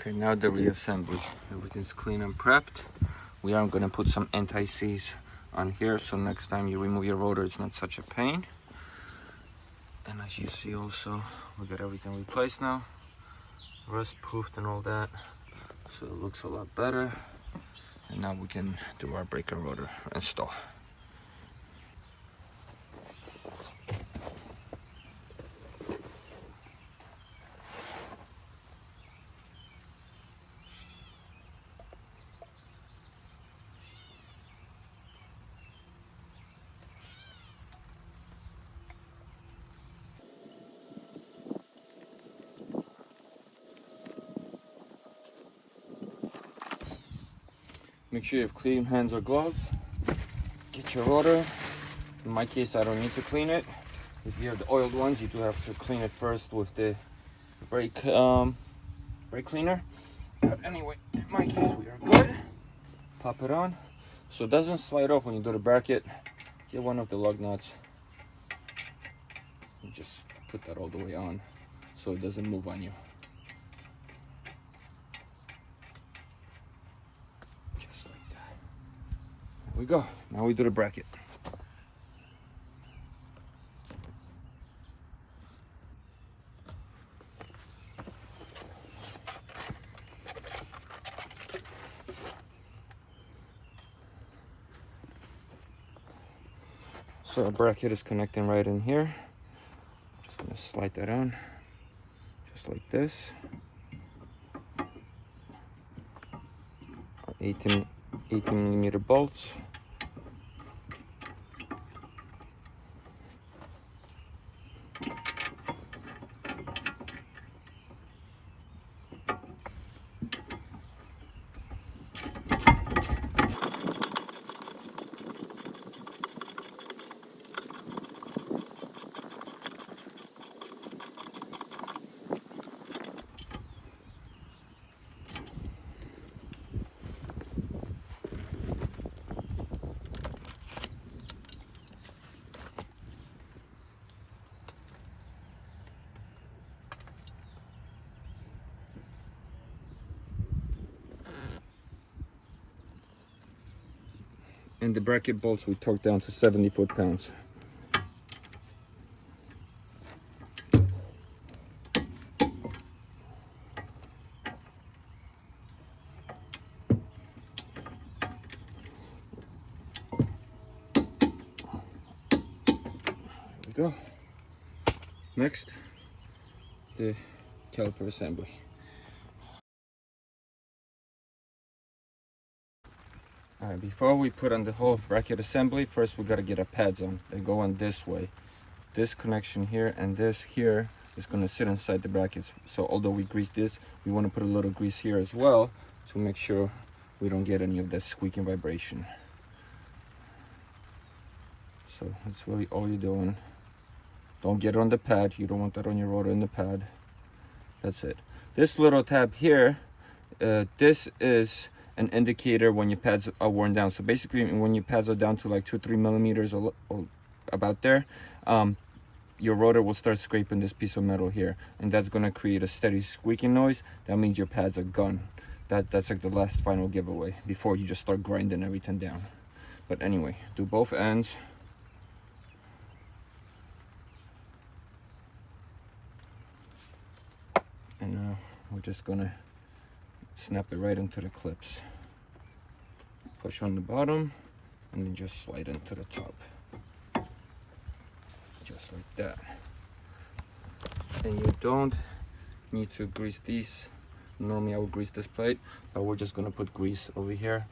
Okay, now the reassembly. Everything's clean and prepped. We are going to put some anti-seize on here, so next time you remove your rotor, it's not such a pain. And as you see also, we got everything replaced now. Rust proofed and all that. So it looks a lot better. And now we can do our brake and rotor install. Make sure you have clean hands or gloves. Get your rotor. In my case, I don't need to clean it. If you have the oiled ones, you do have to clean it first with the brake cleaner. But anyway, in my case, we are good. Pop it on. So it doesn't slide off when you do the bracket. Get one of the lug nuts. And just put that all the way on so it doesn't move on you. There we go. Now we do the bracket. So our bracket is connecting right in here. Just gonna slide that on, just like this. Our 18 millimeter bolts. And the bracket bolts we torqued down to 70 foot-pounds. There we go. Next, the caliper assembly. Alright, before we put on the whole bracket assembly, first we gotta get our pads on. They go on this way. This connection here and this here is gonna sit inside the brackets. So although we grease this, we wanna put a little grease here as well to make sure we don't get any of that squeaking vibration. So that's really all you're doing. Don't get it on the pad. You don't want that on your rotor in the pad. That's it. This little tab here, this is an indicator when your pads are worn down. So basically when your pads are down to like 2-3 millimeters or about there, your rotor will start scraping this piece of metal here, and that's going to create a steady squeaking noise. That means your pads are gone. That's like the last final giveaway before you just start grinding everything down. But anyway, do both ends. And now we're just gonna snap it right into the clips. Push on the bottom and then just slide into the top. Just like that. And you don't need to grease these. Normally I would grease this plate, but we're just gonna put grease over here,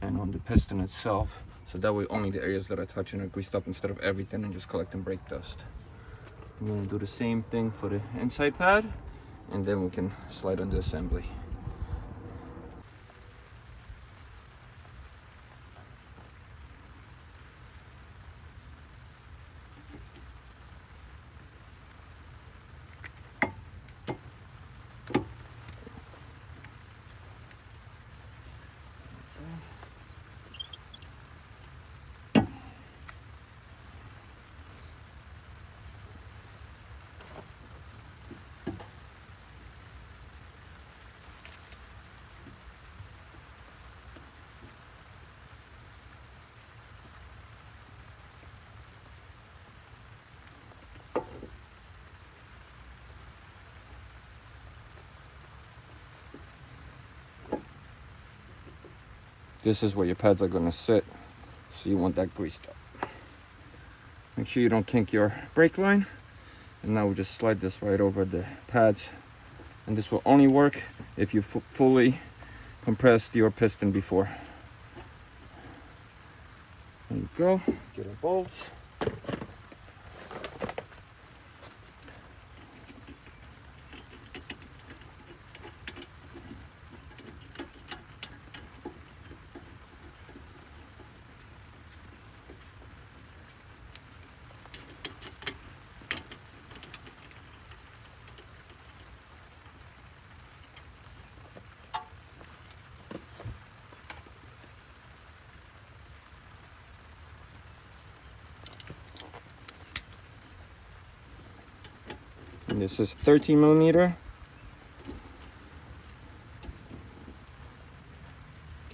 and on the piston itself. So that way only the areas that are touching are greased up instead of everything and just collecting brake dust. I'm gonna do the same thing for the inside pad, and then we can slide on the assembly. this is where your pads are gonna sit. So you want that greased up. Make sure you don't kink your brake line. And now we just slide this right over the pads. And this will only work if you fully compressed your piston before. There you go. Get our bolts. And this is 13 millimeter.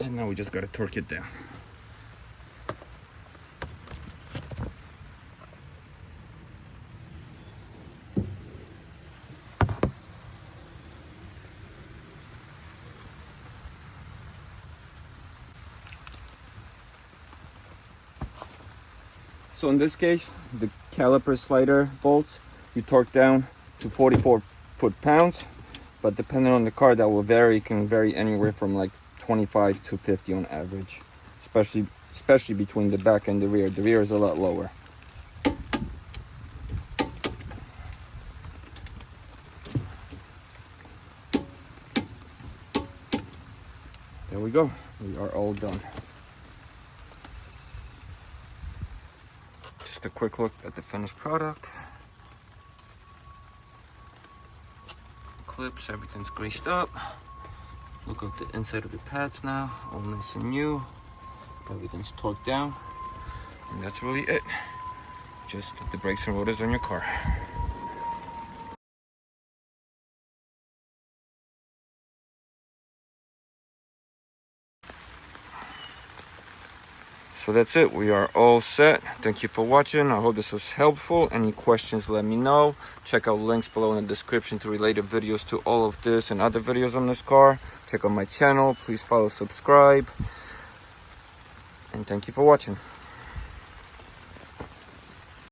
And now we just gotta torque it down. So in this case, the caliper slider bolts, you torque down to 44 foot-pounds, but depending on the car, that will vary. It can vary anywhere from like 25 to 50 on average, especially between the back and the rear. The rear is a lot lower. There we go. We are all done. Just a quick look at the finished product. Clips, everything's greased up. Look at the inside of the pads now, all nice and new. Everything's torqued down, and that's really it. Just the brakes and rotors on your car. So that's it. We are all set. Thank you for watching. I hope this was helpful. Any questions, let me know. Check out links below in the description to related videos to all of this and other videos on this car. Check out my channel. Please follow, subscribe. And thank you for watching.